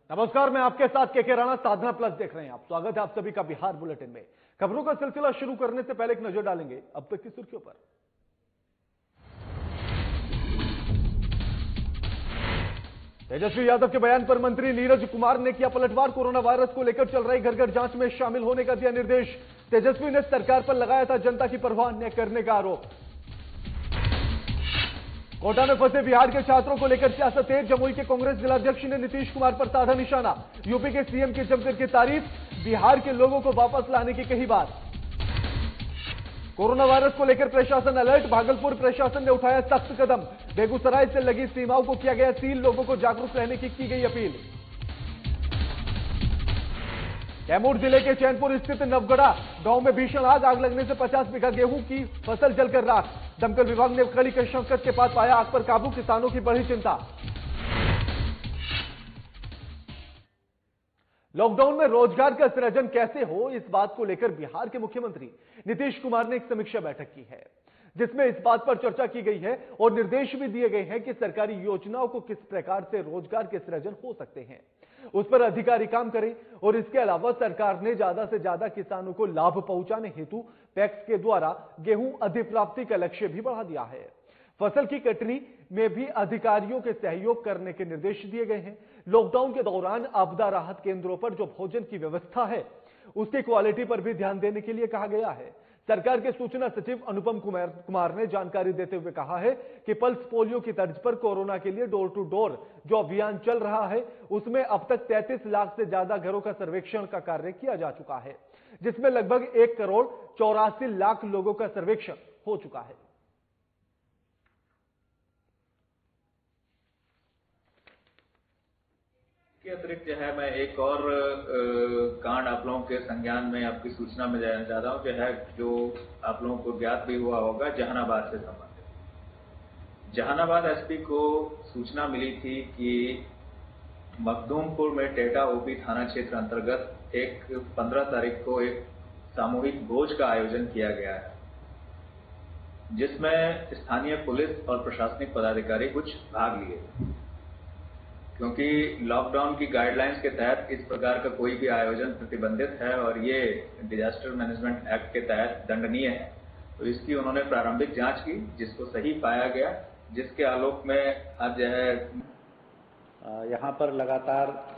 नमस्कार, मैं आपके साथ के राणा। साधना प्लस देख रहे हैं आप। स्वागत है आप सभी का बिहार बुलेटिन में। खबरों का सिलसिला शुरू करने से पहले एक नजर डालेंगे अब तक की सुर्खियों पर। तेजस्वी यादव के बयान पर मंत्री नीरज कुमार ने किया पलटवार। कोरोना वायरस को लेकर चल रही घर घर जांच में शामिल होने का दिया निर्देश। तेजस्वी ने सरकार पर लगाया था जनता की परवाह न करने का आरोप। कोटा में फंसे बिहार के छात्रों को लेकर सियासत तेज। जमुई के कांग्रेस जिलाध्यक्ष ने नीतीश कुमार पर साधा निशाना। यूपी के सीएम की जमकर की तारीफ। बिहार के लोगों को वापस लाने की कही बात। कोरोना वायरस को लेकर प्रशासन अलर्ट। भागलपुर प्रशासन ने उठाया सख्त कदम। बेगूसराय से लगी सीमाओं को किया गया सील। लोगों को जागरूक रहने की गई अपील। कैमूर जिले के चैनपुर स्थित नवगढ़ा गांव में भीषण आग लगने से 50 बीघा गेहूं की फसल जलकर राख। दमकल विभाग ने कड़ी के संकट के बाद पाया आग पर काबू। किसानों की बढ़ी चिंता। लॉकडाउन में रोजगार का सृजन कैसे हो, इस बात को लेकर बिहार के मुख्यमंत्री नीतीश कुमार ने एक समीक्षा बैठक की है, जिसमें इस बात पर चर्चा की गई है और निर्देश भी दिए गए हैं कि सरकारी योजनाओं को किस प्रकार से रोजगार के सृजन हो सकते हैं, उस पर अधिकारी काम करें। और इसके अलावा सरकार ने ज्यादा से ज्यादा किसानों को लाभ पहुंचाने हेतु पैक्स के द्वारा गेहूं अधिप्राप्ति का लक्ष्य भी बढ़ा दिया है। फसल की कटनी में भी अधिकारियों के सहयोग करने के निर्देश दिए गए हैं। लॉकडाउन के दौरान आपदा राहत केंद्रों पर जो भोजन की व्यवस्था है, उसकी क्वालिटी पर भी ध्यान देने के लिए कहा गया है। सरकार के सूचना सचिव अनुपम कुमार ने जानकारी देते हुए कहा है कि पल्स पोलियो की तर्ज पर कोरोना के लिए डोर टू डोर जो अभियान चल रहा है, उसमें अब तक 33 लाख से ज्यादा घरों का सर्वेक्षण का कार्य किया जा चुका है, जिसमें लगभग 1 करोड़ 84 लाख लोगों का सर्वेक्षण हो चुका है। के अतिरिक्त जो है मैं एक और कांड आप लोगों के संज्ञान में आपकी सूचना में देना चाहता हूं, जो आप लोगों को ज्ञात भी हुआ होगा, जहानाबाद से संबंधित। जहानाबाद एसपी को सूचना मिली थी कि मखदूमपुर में टेटा ओपी थाना क्षेत्र अंतर्गत एक 15 तारीख को एक सामूहिक भोज का आयोजन किया गया है, जिसमें स्थानीय पुलिस और प्रशासनिक पदाधिकारी कुछ भाग लिए। क्योंकि लॉकडाउन की गाइडलाइंस के तहत इस प्रकार का कोई भी आयोजन प्रतिबंधित है और ये डिजास्टर मैनेजमेंट एक्ट के तहत दंडनीय है, तो इसकी उन्होंने प्रारंभिक जांच की, जिसको सही पाया गया, जिसके आलोक में आज जो है यहाँ पर लगातार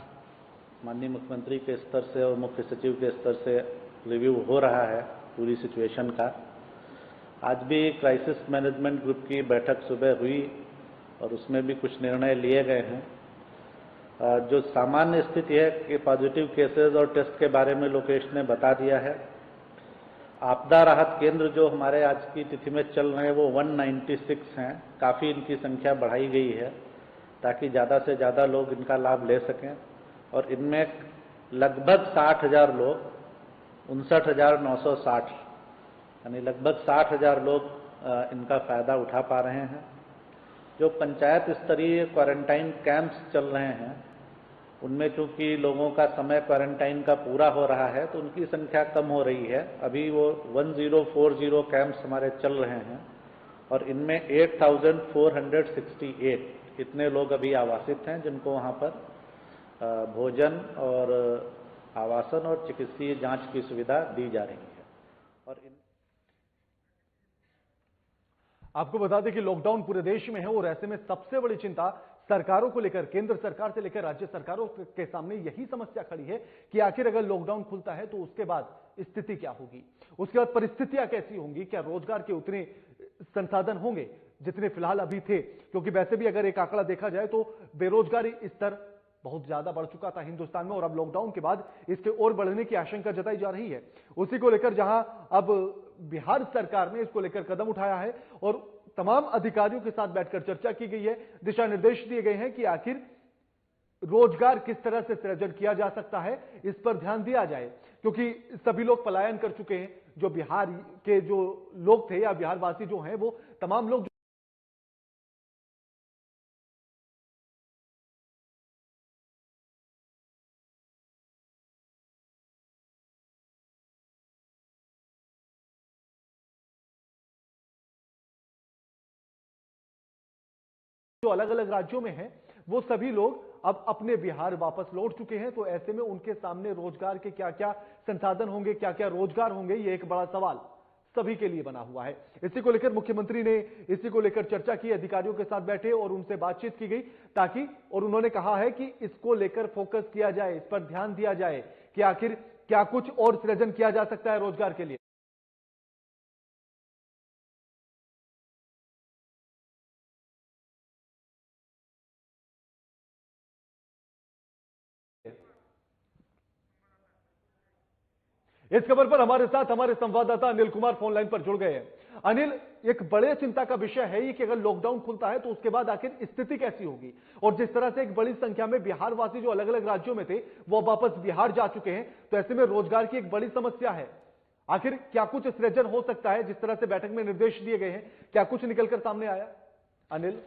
माननीय मुख्यमंत्री के स्तर से और मुख्य सचिव के स्तर से रिव्यू हो रहा है पूरी सिचुएशन का। आज भी क्राइसिस मैनेजमेंट ग्रुप की बैठक सुबह हुई और उसमें भी कुछ निर्णय लिए गए हैं। जो सामान्य स्थिति है कि पॉजिटिव केसेस और टेस्ट के बारे में लोकेश ने बता दिया है। आपदा राहत केंद्र जो हमारे आज की तिथि में चल रहे हैं वो 196 हैं। काफ़ी इनकी संख्या बढ़ाई गई है ताकि ज़्यादा से ज़्यादा लोग इनका लाभ ले सकें और इनमें लगभग 60,000 लोग 59,960 यानी लगभग 60,000 लोग इनका फ़ायदा उठा पा रहे हैं। जो पंचायत स्तरीय क्वारंटाइन कैंप्स चल रहे हैं, उनमें चूंकि लोगों का समय क्वारंटाइन का पूरा हो रहा है तो उनकी संख्या कम हो रही है। अभी वो 1040 कैंप्स हमारे चल रहे हैं और इनमें 8,468 इतने लोग अभी आवासित हैं, जिनको वहाँ पर भोजन और आवासन और चिकित्सीय जांच की सुविधा दी जा रही है। और आपको बता दें कि लॉकडाउन पूरे देश में है और ऐसे में सबसे बड़ी चिंता सरकारों को लेकर, केंद्र सरकार से लेकर राज्य सरकारों के सामने यही समस्या खड़ी है कि आखिर अगर लॉकडाउन खुलता है तो उसके बाद स्थिति क्या होगी, उसके बाद परिस्थितियां कैसी होंगी, क्या रोजगार के उतने संसाधन होंगे जितने फिलहाल अभी थे। क्योंकि वैसे भी अगर एक आंकड़ा देखा जाए तो बेरोजगारी स्तर बहुत ज्यादा बढ़ चुका था हिंदुस्तान में और अब लॉकडाउन के बाद इसके और बढ़ने की आशंका जताई जा रही है। उसी को लेकर जहां अब बिहार सरकार ने इसको लेकर कदम उठाया है और तमाम अधिकारियों के साथ बैठकर चर्चा की गई है, दिशा निर्देश दिए गए हैं कि आखिर रोजगार किस तरह से सृजन किया जा सकता है, इस पर ध्यान दिया जाए। क्योंकि सभी लोग पलायन कर चुके हैं, जो बिहार के जो लोग थे या बिहारवासी जो हैं वो तमाम लोग जो अलग अलग राज्यों में हैं वो सभी लोग अब अपने बिहार वापस लौट चुके हैं। तो ऐसे में उनके सामने रोजगार के क्या क्या संसाधन होंगे, क्या क्या रोजगार होंगे, ये एक बड़ा सवाल सभी के लिए बना हुआ है। इसी को लेकर मुख्यमंत्री ने इसी को लेकर चर्चा की, अधिकारियों के साथ बैठे और उनसे बातचीत की गई ताकि, और उन्होंने कहा है कि इसको लेकर फोकस किया जाए, इस पर ध्यान दिया जाए कि आखिर क्या कुछ और सृजन किया जा सकता है रोजगार के लिए। इस खबर पर हमारे साथ हमारे संवाददाता अनिल कुमार फोन लाइन पर जुड़ गए हैं। अनिल, एक बड़े चिंता का विषय है ये कि अगर लॉकडाउन खुलता है तो उसके बाद आखिर स्थिति कैसी होगी, और जिस तरह से एक बड़ी संख्या में बिहार वासी जो अलग अलग राज्यों में थे वो वापस बिहार जा चुके हैं, तो ऐसे में रोजगार की एक बड़ी समस्या है। आखिर क्या कुछ सृजन हो सकता है? जिस तरह से बैठक में निर्देश दिए गए हैं, क्या कुछ निकलकर सामने आया? अनिल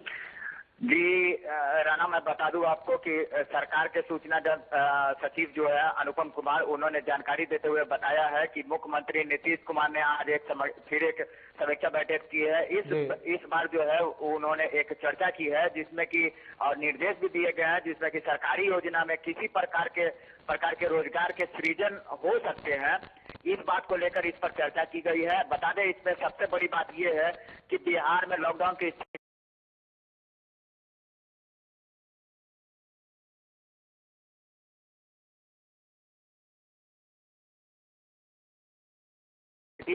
जी राणा, मैं बता दूं आपको कि सरकार के सूचना सचिव जो है अनुपम कुमार, उन्होंने जानकारी देते हुए बताया है कि मुख्यमंत्री नीतीश कुमार ने आज फिर एक समीक्षा बैठक की है। इस बार जो है उन्होंने एक चर्चा की है जिसमें कि और निर्देश भी दिए गए हैं जिसमें कि सरकारी योजना में किसी प्रकार के रोजगार के सृजन हो सकते हैं। इस बात को लेकर इस पर चर्चा की गई है। बता दें, इसमें सबसे बड़ी बात यह है कि बिहार में लॉकडाउन की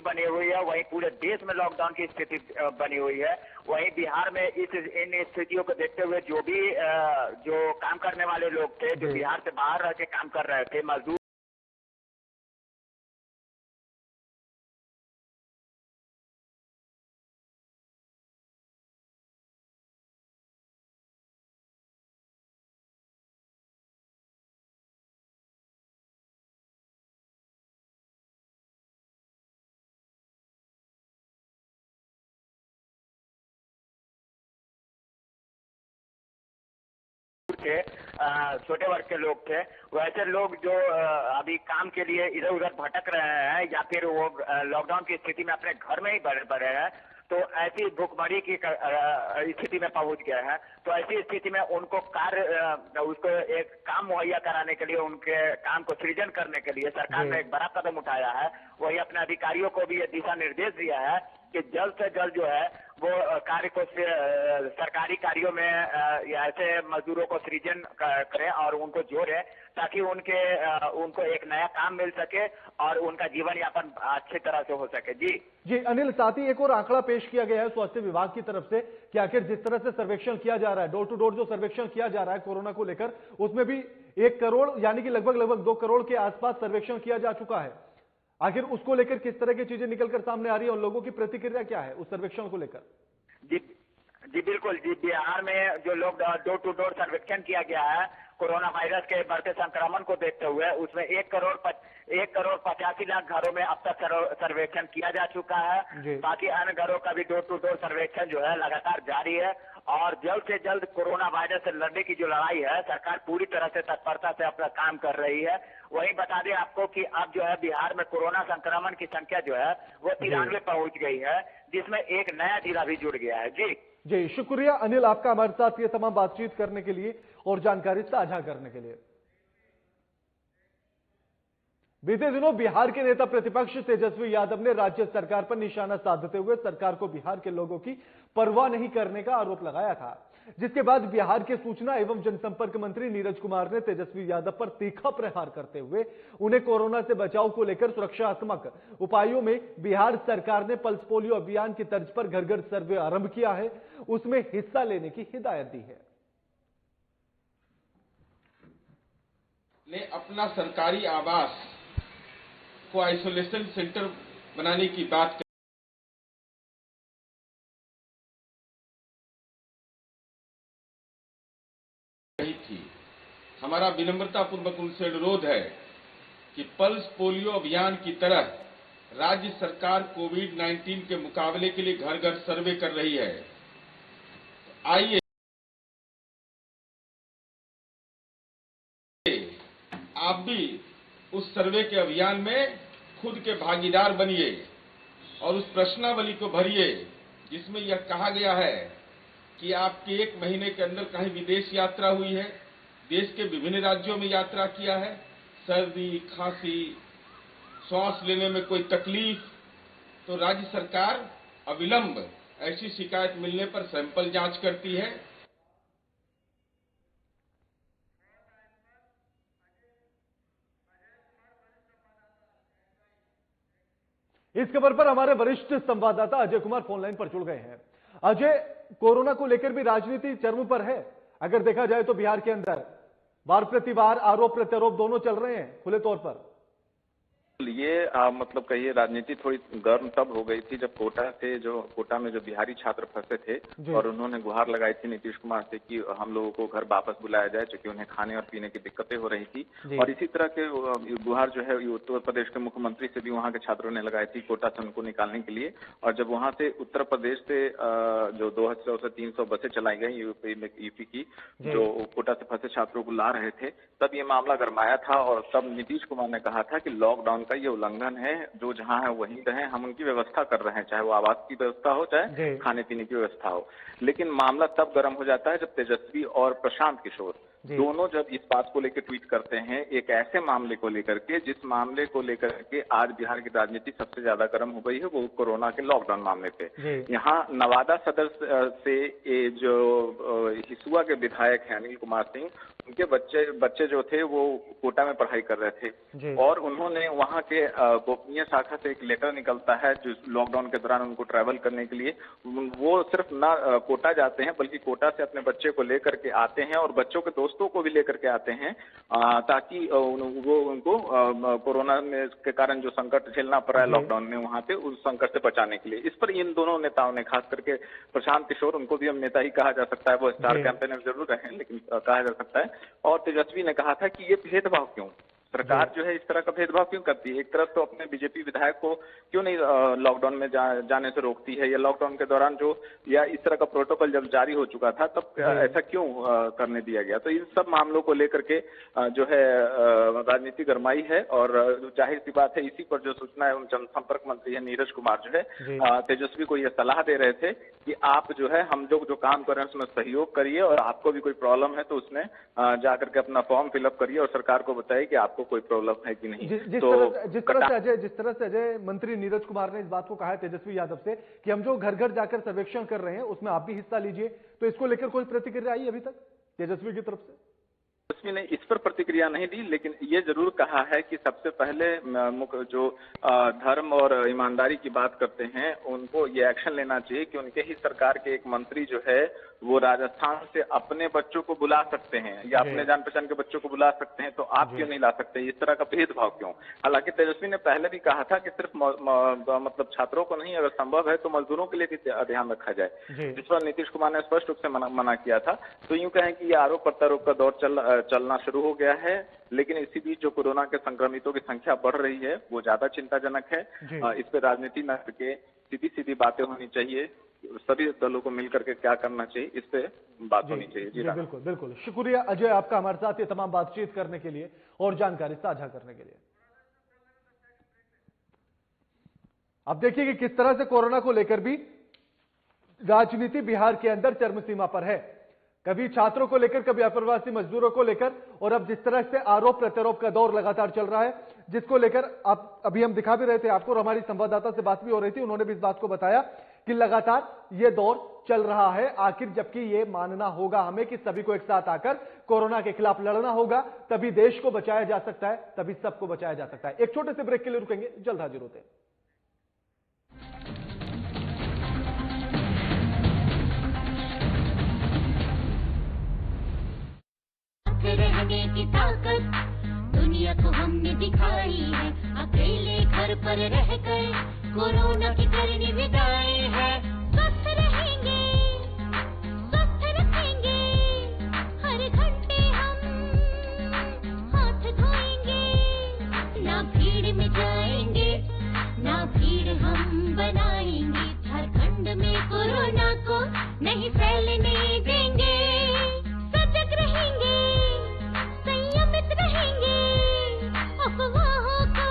बनी हुई है, वहीं पूरे देश में लॉकडाउन की स्थिति बनी हुई है। वहीं बिहार में इन स्थितियों को देखते हुए जो काम करने वाले लोग थे, जो बिहार से बाहर रह के काम कर रहे थे, मजदूर थे, छोटे वर्ग के लोग थे, वैसे लोग जो अभी काम के लिए इधर उधर भटक रहे हैं या फिर वो लॉकडाउन की स्थिति में अपने घर में ही बढ़ रहे हैं, तो ऐसी भूखमरी की स्थिति में पहुंच गए हैं। तो ऐसी स्थिति में उनको उसको एक काम मुहैया कराने के लिए, उनके काम को सृजन करने के लिए सरकार ने एक बड़ा कदम उठाया है। वही अपने अधिकारियों को भी ये दिशा निर्देश दिया है कि जल्द से जल्द जो है वो कार्य को सरकारी कार्यों में ऐसे मजदूरों को सृजन करें और उनको जोड़ें ताकि उनको एक नया काम मिल सके और उनका जीवन यापन अच्छी तरह से हो सके। जी अनिल, साथ ही एक और आंकड़ा पेश किया गया है स्वास्थ्य विभाग की तरफ से कि आखिर जिस तरह से सर्वेक्षण किया जा रहा है, डोर टू डोर जो सर्वेक्षण किया जा रहा है कोरोना को लेकर, उसमें भी 1 करोड़ यानी कि लगभग 2 करोड़ के आसपास सर्वेक्षण किया जा चुका है। आखिर उसको लेकर किस तरह की चीजें निकलकर सामने आ रही है और लोगों की प्रतिक्रिया क्या है उस सर्वेक्षण को लेकर? जी बिल्कुल जी, बिहार में जो लोग डोर टू डोर सर्वेक्षण किया गया है कोरोना वायरस के बढ़ते संक्रमण को देखते हुए, उसमें 1 करोड़ 85 लाख घरों में अब तक सर्वेक्षण किया जा चुका है। बाकी अन्य घरों का भी डोर टू डोर सर्वेक्षण जो है लगातार जारी है और जल्द से जल्द कोरोना वायरस से लड़ने की जो लड़ाई है, सरकार पूरी तरह से तत्परता से अपना काम कर रही है। वहीं बता दें आपको कि अब जो है बिहार में कोरोना संक्रमण की संख्या जो है वो 93 पहुंच गई है, जिसमें एक नया जिला भी जुड़ गया है। जी शुक्रिया अनिल आपका हमारे साथ ये तमाम बातचीत करने के लिए और जानकारी साझा करने के लिए। बीते दिनों बिहार के नेता प्रतिपक्ष तेजस्वी यादव ने राज्य सरकार पर निशाना साधते हुए सरकार को बिहार के लोगों की परवाह नहीं करने का आरोप लगाया था, जिसके बाद बिहार के सूचना एवं जनसंपर्क मंत्री नीरज कुमार ने तेजस्वी यादव पर तीखा प्रहार करते हुए उन्हें कोरोना से बचाव को लेकर सुरक्षात्मक उपायों में बिहार सरकार ने पल्स पोलियो अभियान की तर्ज पर घर घर सर्वे आरंभ किया है, उसमें हिस्सा लेने की हिदायत दी है। ने अपना सरकारी आवास को आइसोलेशन सेंटर बनाने की बात कही थी। हमारा विनम्रतापूर्वक उनसे अनुरोध है कि पल्स पोलियो अभियान की तरह राज्य सरकार कोविड-19 के मुकाबले के लिए घर घर सर्वे कर रही है। आइए आप भी उस सर्वे के अभियान में खुद के भागीदार बनिए और उस प्रश्नावली को भरिए जिसमें यह कहा गया है कि आपके 1 महीने के अंदर कहीं विदेश यात्रा हुई है, देश के विभिन्न राज्यों में यात्रा किया है। सर्दी, खांसी, श्वास लेने में कोई तकलीफ, तो राज्य सरकार अविलंब ऐसी शिकायत मिलने पर सैंपल जांच करती है। इस खबर पर हमारे वरिष्ठ संवाददाता अजय कुमार फोन लाइन पर जुड़ गए हैं। अजय, कोरोना को लेकर भी राजनीति चरम पर है। अगर देखा जाए तो बिहार के अंदर वार प्रतिवार, आरोप प्रत्यारोप दोनों चल रहे हैं खुले तौर पर। ये मतलब कहिए राजनीति थोड़ी गर्म तब हो गई थी जब कोटा में जो बिहारी छात्र फंसे थे और उन्होंने गुहार लगाई थी नीतीश कुमार से कि हम लोगों को घर वापस बुलाया जाए, क्योंकि उन्हें खाने और पीने की दिक्कतें हो रही थी। और इसी तरह के गुहार जो है उत्तर प्रदेश के मुख्यमंत्री से भी वहां के छात्रों ने लगाई थी कोटा से उनको निकालने के लिए। और जब वहां से उत्तर प्रदेश से जो 200 से 300 बसें चलाई गई यूपी की, जो कोटा से फंसे छात्रों को ला रहे थे, तब ये मामला गरमाया था। और तब नीतीश कुमार ने कहा था कि लॉकडाउन का ये उल्लंघन है, जो जहां है वहीं रहें, हम उनकी व्यवस्था कर रहे हैं, चाहे वो आवास की व्यवस्था हो चाहे खाने पीने की व्यवस्था हो। लेकिन मामला तब गर्म हो जाता है जब तेजस्वी और प्रशांत किशोर दोनों जब इस बात को लेकर ट्वीट करते हैं, एक ऐसे मामले को लेकर के जिस मामले को लेकर के आज बिहार की राजनीति सबसे ज्यादा गर्म हो गई है, वो कोरोना के लॉकडाउन मामले पे। यहाँ नवादा सदर से जो हिसुआ के विधायक हैं अनिल कुमार सिंह, उनके बच्चे जो थे वो कोटा में पढ़ाई कर रहे थे और उन्होंने वहां के गोपनीय शाखा से एक लेटर निकलता है जो लॉकडाउन के दौरान उनको ट्रैवल करने के लिए, वो सिर्फ ना कोटा जाते हैं बल्कि कोटा से अपने बच्चे को लेकर के आते हैं और बच्चों के दोस्तों को भी लेकर के आते हैं, ताकि वो उनको कोरोना में के कारण जो संकट झेलना पड़ रहा है लॉकडाउन में वहां पे उस संकट से बचाने के लिए। इस पर इन दोनों नेताओं ने, खास करके प्रशांत किशोर, उनको भी हम नेता ही कहा जा सकता है, वो स्टार कैंपेनर जरूर रहे लेकिन कहा जा सकता है, और तेजस्वी ने कहा था कि ये भेदभाव क्यों, सरकार जो है इस तरह का भेदभाव क्यों करती है। एक तरफ तो अपने बीजेपी विधायक को क्यों नहीं लॉकडाउन में जाने से रोकती है, या लॉकडाउन के दौरान जो या इस तरह का प्रोटोकॉल जब जारी हो चुका था तब ऐसा क्यों करने दिया गया। तो इन सब मामलों को लेकर के जो है राजनीति गरमाई है और जाहिर सी बात है इसी पर जो सूचना एवं जनसंपर्क मंत्री है नीरज कुमार जो है तेजस्वी को यह सलाह दे रहे थे कि आप जो है हम जो काम कर रहे हैं उसमें सहयोग करिए और आपको भी कोई प्रॉब्लम है तो उसमें जाकर के अपना फॉर्म फिलअप करिए और सरकार को बताइए कि आपको कोई प्रॉब्लम है कि नहीं। जिस तरह से अजय मंत्री नीरज कुमार ने इस बात को कहा है तेजस्वी यादव से कि हम जो घर घर जाकर सर्वेक्षण कर रहे हैं उसमें आप भी हिस्सा लीजिए, तो इसको लेकर कोई प्रतिक्रिया आई अभी तक तेजस्वी की तरफ से? तेजस्वी ने इस पर प्रतिक्रिया नहीं दी, लेकिन ये जरूर कहा है कि सबसे पहले जो धर्म और ईमानदारी की बात करते हैं उनको ये एक्शन लेना चाहिए कि उनके ही सरकार के एक मंत्री जो है वो राजस्थान से अपने बच्चों को बुला सकते हैं या अपने जान पहचान के बच्चों को बुला सकते हैं, तो आप क्यों नहीं ला सकते, इस तरह का भेदभाव क्यों। हालांकि तेजस्वी ने पहले भी कहा था कि सिर्फ मतलब छात्रों को नहीं, अगर संभव है तो मजदूरों के लिए भी ध्यान रखा जाए, जिस पर नीतीश कुमार ने स्पष्ट रूप से मना किया था। तो यूं कहें कि ये आरोप प्रत्यारोप का दौर चलना शुरू हो गया है, लेकिन इसी बीच जो कोरोना के संक्रमितों की संख्या बढ़ रही है वो ज्यादा चिंताजनक है। इस पर राजनीति न करके सीधी बातें होनी चाहिए, सभी दलों को मिलकर के क्या करना चाहिए इस पे बात होनी चाहिए। जी बिल्कुल बिल्कुल, शुक्रिया अजय आपका हमारे साथ ये तमाम बातचीत करने के लिए और जानकारी साझा करने के लिए। अब देखिए कि किस तरह से कोरोना को लेकर भी राजनीति बिहार के अंदर चरम सीमा पर है, कभी छात्रों को लेकर, कभी अप्रवासी मजदूरों को लेकर, और अब जिस तरह से आरोप प्रत्यारोप का दौर लगातार चल रहा है जिसको लेकर आप अभी हम दिखा भी रहे थे आपको और हमारी संवाददाता से बात भी हो रही थी, उन्होंने भी इस बात को बताया कि लगातार ये दौर चल रहा है। आखिर जबकि ये मानना होगा हमें कि सभी को एक साथ आकर कोरोना के खिलाफ लड़ना होगा, तभी देश को बचाया जा सकता है, तभी सबको बचाया जा सकता है। एक छोटे से ब्रेक के लिए रुकेंगे, जल्द हाजिर होते हैं। रहने की ताकत दुनिया को हमने दिखाई है, अकेले घर पर रहकर कोरोना की करनी विदाई है। स्वस्थ रहेंगे, स्वस्थ रखेंगे, हर घंटे हम हाथ धोएंगे, ना भीड़ में जाएंगे, ना भीड़ हम बनाएंगे, झारखंड में कोरोना को नहीं फैलने देंगे। सजग रहेंगे, संयमित रहेंगे, अफवाहों को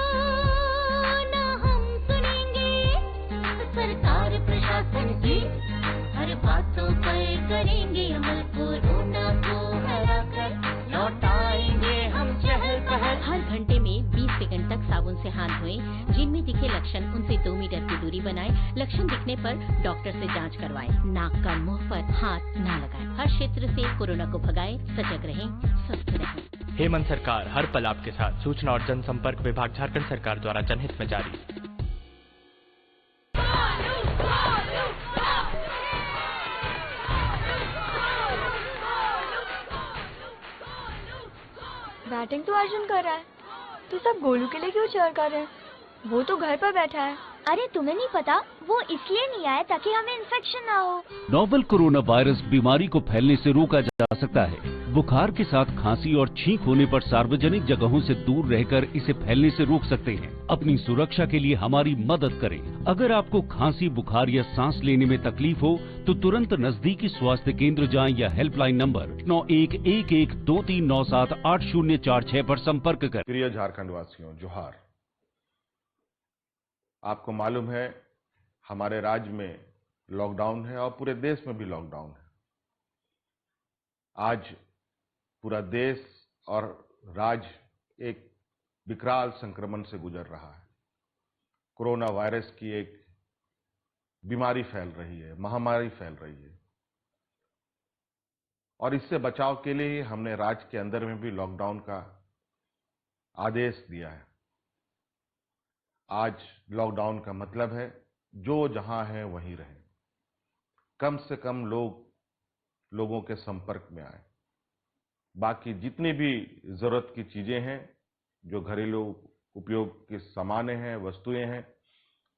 ना हम सुनेंगे, सरकार प्रशासन की हर बातों पर करेंगे अमल, कोरोना को हराकर लौट से हाथ धोएं। जिनमें दिखे लक्षण उनसे 2 मीटर की दूरी बनाएं। लक्षण दिखने पर डॉक्टर से जांच करवाएं। नाक कान मुंह पर हाथ न लगाएं। हर क्षेत्र से कोरोना को भगाएं। सजग रहें, स्वस्थ रहें। हेमंत सरकार, हर पल आपके साथ। सूचना और जनसंपर्क विभाग, झारखंड सरकार द्वारा जनहित में जारी। बैटिंग तो अर्जुन कर रहा है, तो सब गोलू के लिए क्यों चीयर कर रहे हैं? वो तो घर पर बैठा है। अरे तुम्हें नहीं पता, वो इसलिए नहीं आया ताकि हमें इन्फेक्शन ना हो। नोवेल कोरोना वायरस बीमारी को फैलने से रोका जा सकता है। बुखार के साथ खांसी और छींक होने पर सार्वजनिक जगहों से दूर रहकर इसे फैलने से रोक सकते हैं। अपनी सुरक्षा के लिए हमारी मदद करें। अगर आपको खांसी, बुखार या सांस लेने में तकलीफ हो तो तुरंत नजदीकी स्वास्थ्य केंद्र जाएं या हेल्पलाइन नंबर 911123978046 पर संपर्क करें। प्रिय झारखंड वासियों, जोहार। आपको मालूम है हमारे राज्य में लॉकडाउन है और पूरे देश में भी लॉकडाउन है। आज पूरा देश और राज्य एक विकराल संक्रमण से गुजर रहा है। कोरोना वायरस की एक बीमारी फैल रही है, महामारी फैल रही है और इससे बचाव के लिए ही हमने राज्य के अंदर में भी लॉकडाउन का आदेश दिया है। आज लॉकडाउन का मतलब है जो जहां है वहीं रहे, कम से कम लोगों के संपर्क में आए। बाकी जितनी भी जरूरत की चीजें हैं, जो घरेलू उपयोग के सामान हैं, वस्तुएं हैं,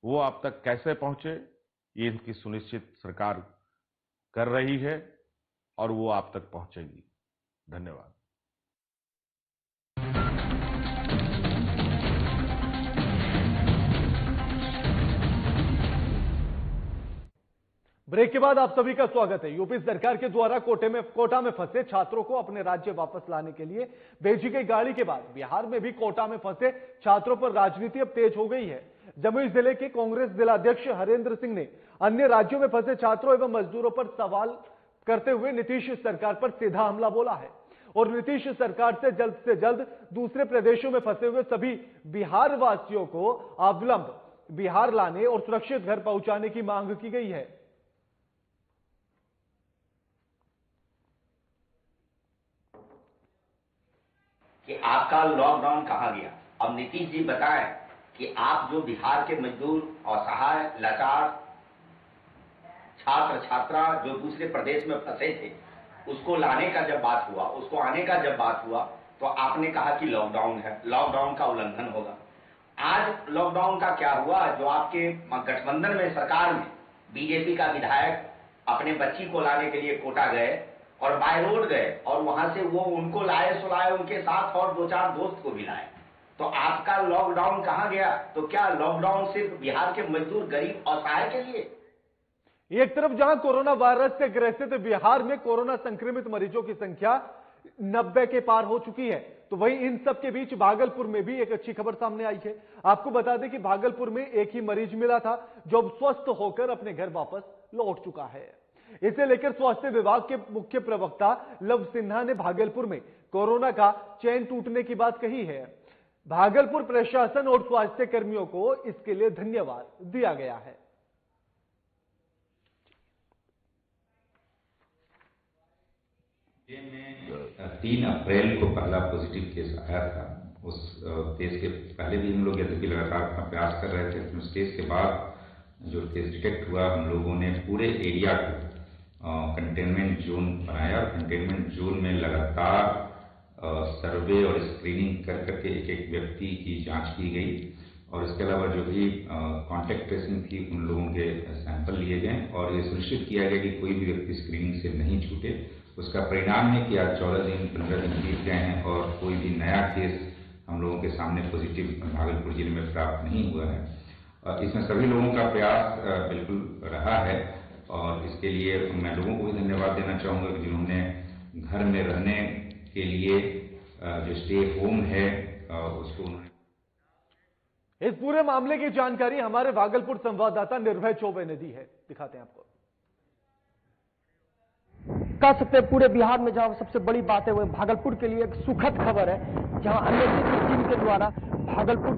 वो आप तक कैसे पहुंचे, ये इनकी सुनिश्चित सरकार कर रही है और वो आप तक पहुंचेगी। धन्यवाद। ब्रेक के बाद आप सभी का स्वागत है। यूपी सरकार के द्वारा कोटा में फंसे छात्रों को अपने राज्य वापस लाने के लिए भेजी गई गाड़ी के बाद बिहार में भी कोटा में फंसे छात्रों पर राजनीति अब तेज हो गई है। जमुई जिले के कांग्रेस जिलाध्यक्ष हरेंद्र सिंह ने अन्य राज्यों में फंसे छात्रों एवं मजदूरों पर सवाल करते हुए नीतीश सरकार पर सीधा हमला बोला है और नीतीश सरकार से जल्द दूसरे प्रदेशों में फंसे हुए सभी बिहार वासियों को अविलंब बिहार लाने और सुरक्षित घर पहुंचाने की मांग की गई है। कि आपका लॉकडाउन कहां गया। अब नीतीश जी बताएं कि आप जो बिहार के मजदूर, असहाय, लाचार छात्र छात्रा जो दूसरे प्रदेश में फंसे थे, उसको लाने का जब बात हुआ, उसको आने का जब बात हुआ, तो आपने कहा कि लॉकडाउन है, लॉकडाउन का उल्लंघन होगा। आज लॉकडाउन का क्या हुआ? जो आपके गठबंधन में सरकार में बीजेपी का विधायक अपने बच्ची को लाने के लिए कोटा गए और बाय रोड गए और वहां से वो उनको लाए सुलाए, उनके साथ और 2-4 दोस्त को भी लाए। तो आपका लॉकडाउन कहां गया? तो क्या लॉकडाउन सिर्फ बिहार के मजदूर, गरीब, असहाय के लिए? एक तरफ जहां कोरोना वायरस से ग्रसित बिहार में कोरोना संक्रमित मरीजों की संख्या 90 के पार हो चुकी है, तो वहीं इन सब के बीच भागलपुर में भी एक अच्छी खबर सामने आई है। आपको बता दें कि भागलपुर में एक ही मरीज मिला था जो अब स्वस्थ होकर अपने घर वापस लौट चुका है। इसे लेकर स्वास्थ्य विभाग के मुख्य प्रवक्ता लव सिन्हा ने भागलपुर में कोरोना का चैन टूटने की बात कही है। भागलपुर प्रशासन और स्वास्थ्य कर्मियों को इसके लिए धन्यवाद दिया गया है। में 3 अप्रैल को पहला पॉजिटिव केस आया था। उस केस के पहले भी हम लोग यद्यपि लगातार अपना प्रयास कर रहे थे, उस केस के बाद जो केस डिटेक्ट हुआ, हम लोगों ने पूरे एरिया को कंटेनमेंट जोन बनाया। कंटेनमेंट जोन में लगातार सर्वे और स्क्रीनिंग कर करके एक व्यक्ति की जांच की गई और इसके अलावा जो भी कॉन्टैक्ट ट्रेसिंग थी उन लोगों के सैंपल लिए गए और ये सुनिश्चित किया गया कि कोई भी व्यक्ति स्क्रीनिंग से नहीं छूटे। उसका परिणाम है कि आज 14 दिन 15 दिन बीत गए हैं और कोई भी नया केस हम लोगों के सामने पॉजिटिव भागलपुर जिले में प्राप्त नहीं हुआ है। इसमें सभी लोगों का प्रयास बिल्कुल रहा है और इसके लिए मैं लोगों को भी धन्यवाद देना चाहूँगा कि जिन्होंने घर में रहने के लिए जो स्टे होम है उसको उन्होंने। इस पूरे मामले की जानकारी हमारे भागलपुर संवाददाता निर्भय चौबे ने दी है, दिखाते हैं आपको। कह सकते हैं पूरे बिहार में जहां सबसे बड़ी बात है वो भागलपुर के लिए एक सुखद खबर है, जहां अन्य टीम के द्वारा भागलपुर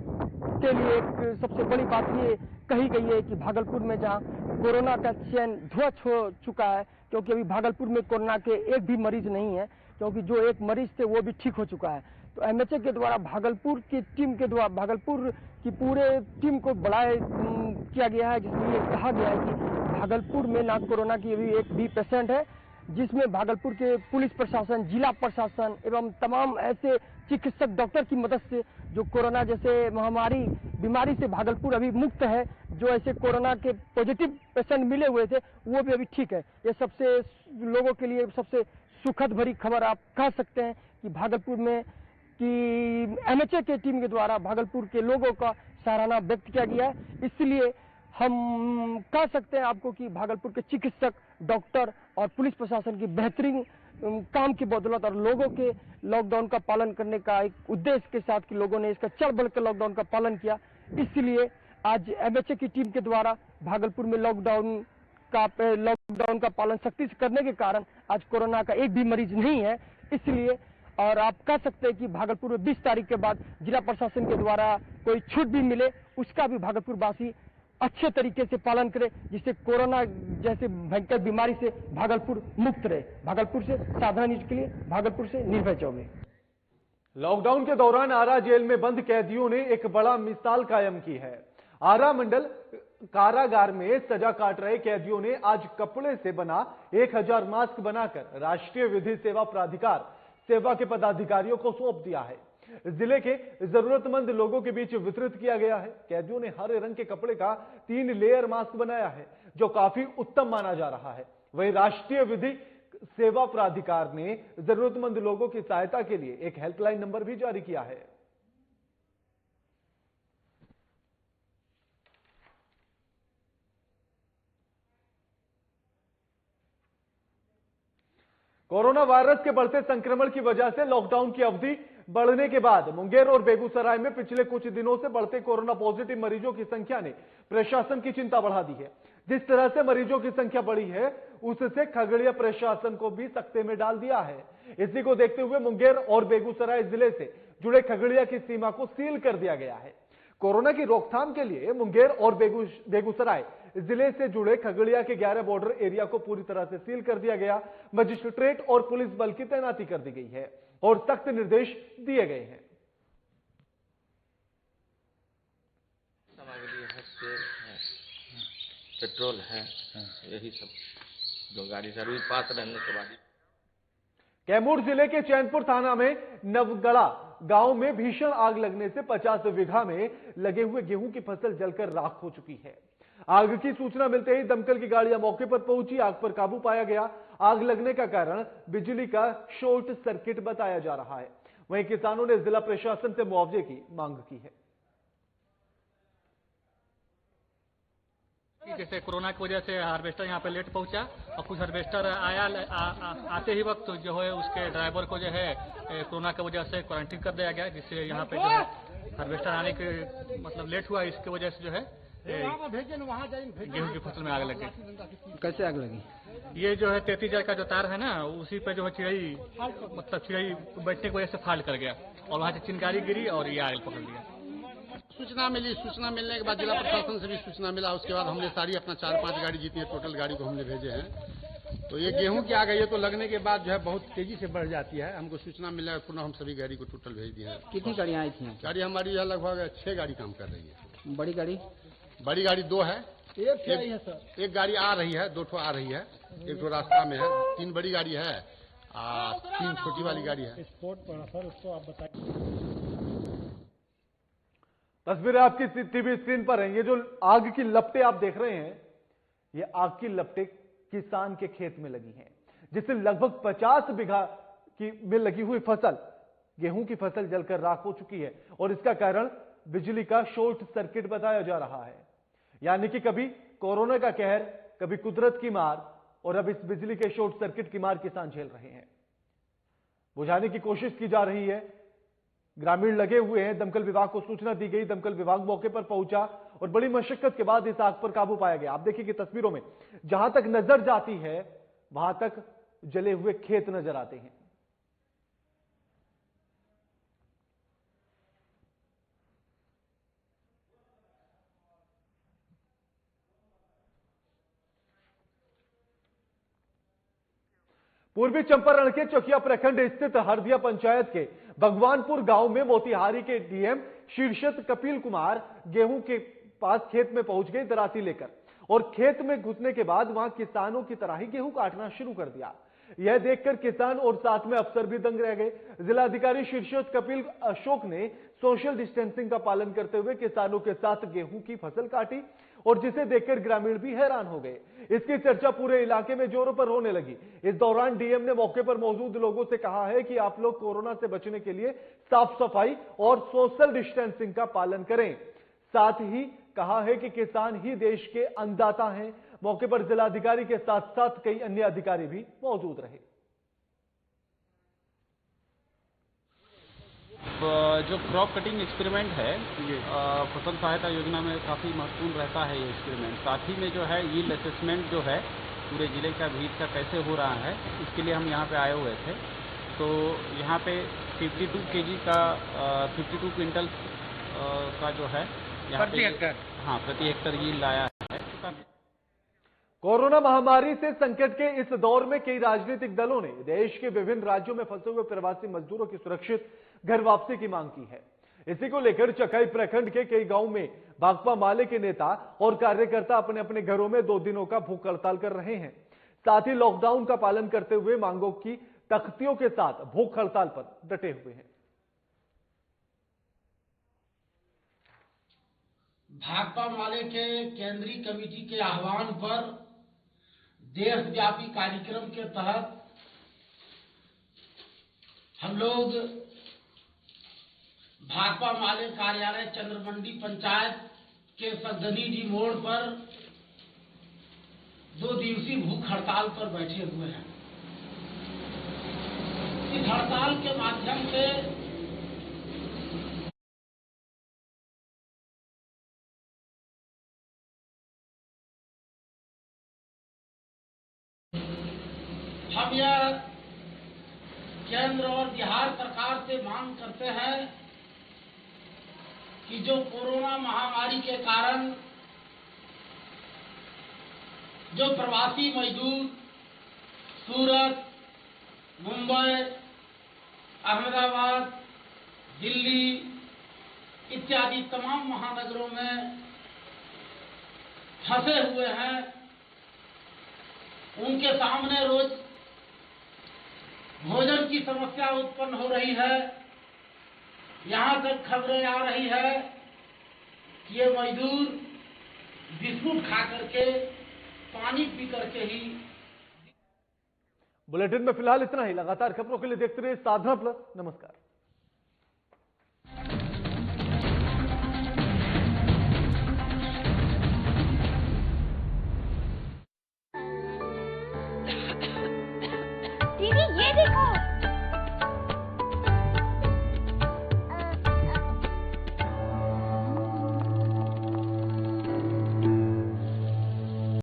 के लिए एक सबसे बड़ी बात ये कही गई है कि भागलपुर में जहां कोरोना का चैन ध्वस्त हो चुका है, क्योंकि अभी भागलपुर में कोरोना के एक भी मरीज नहीं है, क्योंकि जो एक मरीज थे वो भी ठीक हो चुका है। तो एमएचए के द्वारा भागलपुर की टीम के द्वारा भागलपुर की पूरे टीम को बढ़ाया किया गया है, जिसमें ये कहा गया है कि भागलपुर में ना कोरोना की अभी एक भी पेशेंट है, जिसमें भागलपुर के पुलिस प्रशासन, जिला प्रशासन एवं तमाम ऐसे चिकित्सक डॉक्टर की मदद से जो कोरोना जैसे महामारी बीमारी से भागलपुर अभी मुक्त है, जो ऐसे कोरोना के पॉजिटिव पेशेंट मिले हुए थे वो भी अभी ठीक है। ये सबसे लोगों के लिए सबसे सुखद भरी खबर आप कह सकते हैं कि भागलपुर में कि एमएचए के टीम के द्वारा भागलपुर के लोगों का सराहना व्यक्त किया गया है। इसलिए हम कह सकते हैं आपको कि भागलपुर के चिकित्सक, डॉक्टर और पुलिस प्रशासन की बेहतरीन काम की बदौलत और लोगों के लॉकडाउन का पालन करने का एक उद्देश्य के साथ कि लोगों ने इसका चल बढ़ कर लॉकडाउन का पालन किया, इसलिए आज एमएचए की टीम के द्वारा भागलपुर में लॉकडाउन का पालन सख्ती से करने के कारण आज कोरोना का एक भी मरीज नहीं है। इसलिए और आप कह सकते हैं कि भागलपुर में 20 तारीख के बाद जिला प्रशासन के द्वारा कोई छूट भी मिले उसका भी भागलपुर वासी अच्छे तरीके से पालन करे, जिससे कोरोना जैसे भयंकर बीमारी से भागलपुर मुक्त रहे। भागलपुर से साधना न्यूज के लिए भागलपुर से निर्भय चौबे। लॉकडाउन के दौरान आरा जेल में बंद कैदियों ने एक बड़ा मिसाल कायम की है। आरा मंडल कारागार में सजा काट रहे कैदियों ने आज कपड़े से बना 1000 मास्क बनाकर राष्ट्रीय विधि सेवा प्राधिकार सेवा के पदाधिकारियों को सौंप दिया है। जिले के जरूरतमंद लोगों के बीच वितरित किया गया है। कैदियों ने हरे रंग के कपड़े का 3 लेयर मास्क बनाया है, जो काफी उत्तम माना जा रहा है। वहीं राष्ट्रीय विधि सेवा प्राधिकार ने जरूरतमंद लोगों की सहायता के लिए एक हेल्पलाइन नंबर भी जारी किया है। कोरोना वायरस के बढ़ते संक्रमण की वजह से लॉकडाउन की अवधि बढ़ने के बाद मुंगेर और बेगूसराय में पिछले कुछ दिनों से बढ़ते कोरोना पॉजिटिव मरीजों की संख्या ने प्रशासन की चिंता बढ़ा दी है। जिस तरह से मरीजों की संख्या बढ़ी है, उससे खगड़िया प्रशासन को भी सकते में डाल दिया है। इसी को देखते हुए मुंगेर और बेगूसराय जिले से जुड़े खगड़िया की सीमा को सील कर दिया गया है। कोरोना की रोकथाम के लिए मुंगेर और बेगूसराय जिले से जुड़े खगड़िया के 11 बॉर्डर एरिया को पूरी तरह से सील कर दिया गया। मजिस्ट्रेट और पुलिस बल की तैनाती कर दी गई है और सख्त निर्देश दिए गए हैं। सामग्री है, तेल है, पेट्रोल है, यही सब जो गाड़ी सर्विस पास रहने के बाद। कैमूर जिले के चैनपुर थाना में नवगढ़ा गांव में भीषण आग लगने से 50 बीघा में लगे हुए गेहूं की फसल जलकर राख हो चुकी है। आग की सूचना मिलते ही दमकल की गाड़ियां मौके पर पहुंची, आग पर काबू पाया गया। आग लगने का कारण बिजली का शॉर्ट सर्किट बताया जा रहा है। वहीं किसानों ने जिला प्रशासन से मुआवजे की मांग की है। जैसे कोरोना की वजह से हार्वेस्टर यहाँ पे लेट पहुंचा और कुछ हार्वेस्टर आया आते ही वक्त जो है उसके ड्राइवर को जो है कोरोना की वजह से क्वारंटीन कर दिया गया, जिससे यहाँ पे जो है हार्वेस्टर आने के मतलब लेट हुआ। इसकी वजह से जो है गेहूं की फसल में आग लग गई। कैसे आग लगी? ये जो है 33,000 का जो तार है ना, उसी पे जो है चिड़ई बैठने की वजह से फाल्ट कर गया और वहाँ से चिंगारी गिरी और ये आग पकड़ लिया। सूचना मिली, सूचना मिलने के बाद जिला प्रशासन से भी सूचना मिला। उसके बाद हमने सारी अपना 4-5 गाड़ी जितनी टोटल गाड़ी को हमने भेजे हैं। तो ये गेहूं की आ गई है, तो लगने के बाद जो है बहुत तेजी से बढ़ जाती है। हमको सूचना मिला, पुनः हम सभी गाड़ी को टोटल भेज दिए हैं। कितनी गाड़ियाँ आई थी? गाड़ी हमारी लगभग 6 गाड़ी काम कर रही है। बड़ी गाड़ी 2 है, एक गाड़ी आ रही है, 2 आ रही है, एक तो रास्ता में है। 3 बड़ी गाड़ी है और 3 छोटी वाली गाड़ी है। स्पोर्ट पर सर उसको आप बताइए। तस्वीरें आपकी टीवी स्क्रीन पर हैं। ये जो आग की लपटें आप देख रहे हैं, ये आग की लपटें किसान के खेत में लगी हैं, जिससे लगभग 50 बीघा की में लगी हुई फसल, गेहूं की फसल जलकर राख हो चुकी है और इसका कारण बिजली का शॉर्ट सर्किट बताया जा रहा है। यानी कि कभी कोरोना का कहर, कभी कुदरत की मार और अब इस बिजली के शॉर्ट सर्किट की मार किसान झेल रहे हैं। बुझाने की कोशिश की जा रही है, ग्रामीण लगे हुए हैं। दमकल विभाग को सूचना दी गई, दमकल विभाग मौके पर पहुंचा और बड़ी मशक्कत के बाद इस आग पर काबू पाया गया। आप देखिए कि तस्वीरों में जहां तक नजर जाती है वहां तक जले हुए खेत नजर आते हैं। पूर्वी चंपारण के चकिया प्रखंड स्थित हरदिया पंचायत के भगवानपुर गांव में मोतिहारी के डीएम शीर्षत कपिल कुमार गेहूं के पास खेत में पहुंच गए दराती लेकर, और खेत में घुसने के बाद वहां किसानों की तरह ही गेहूं काटना शुरू कर दिया। यह देखकर किसान और साथ में अफसर भी दंग रह गए। जिलाधिकारी शीर्षत कपिल अशोक ने सोशल डिस्टेंसिंग का पालन करते हुए किसानों के साथ गेहूं की फसल काटी, और जिसे देखकर ग्रामीण भी हैरान हो गए। इसकी चर्चा पूरे इलाके में जोरों पर होने लगी। इस दौरान डीएम ने मौके पर मौजूद लोगों से कहा है कि आप लोग कोरोना से बचने के लिए साफ सफाई और सोशल डिस्टेंसिंग का पालन करें। साथ ही कहा है कि किसान ही देश के अन्नदाता हैं। मौके पर जिलाधिकारी के साथ साथ कई अन्य अधिकारी भी मौजूद रहे। जो क्रॉप कटिंग एक्सपेरिमेंट है फसल सहायता योजना में काफ़ी महत्वपूर्ण रहता है ये एक्सपेरिमेंट। साथ ही में जो है यील्ड असेसमेंट जो है पूरे जिले का भीड़ का कैसे हो रहा है, इसके लिए हम यहाँ पे आए हुए थे। तो यहाँ पे 52 kg का 52 क्विंटल का जो है प्रति हेक्टर, हाँ प्रति हेक्टर यील्ड आया है। कोरोना महामारी से संकट के इस दौर में कई राजनीतिक दलों ने देश के विभिन्न राज्यों में फंसे हुए प्रवासी मजदूरों की सुरक्षित घर वापसी की मांग की है। इसी को लेकर चकाई प्रखंड के कई गांव में भाकपा माले के नेता और कार्यकर्ता अपने अपने घरों में 2 दिनों का भूख हड़ताल कर रहे हैं। साथ ही लॉकडाउन का पालन करते हुए मांगों की तख्तियों के साथ भूख हड़ताल पर डटे हुए हैं। भाकपा माले के केंद्रीय कमेटी के आह्वान पर देशव्यापी कार्यक्रम के तहत हम लोग भाकपा माले कार्यालय चंद्रमंडी पंचायत के सगनीडी मोड़ पर 2 दिवसीय भूख हड़ताल पर बैठे हुए हैं। इस हड़ताल के माध्यम से हम यह केंद्र और बिहार सरकार से मांग करते हैं कि जो कोरोना महामारी के कारण जो प्रवासी मजदूर सूरत, मुंबई, अहमदाबाद, दिल्ली इत्यादि तमाम महानगरों में फंसे हुए हैं, उनके सामने रोज भोजन की समस्या उत्पन्न हो रही है। यहां तक खबरें आ रही है कि ये मजदूर बिस्कुट खा करके, पानी पी करके ही। बुलेटिन में फिलहाल इतना ही। लगातार खबरों के लिए देखते रहिए साधना प्लस। नमस्कार। दीदी ये देखो।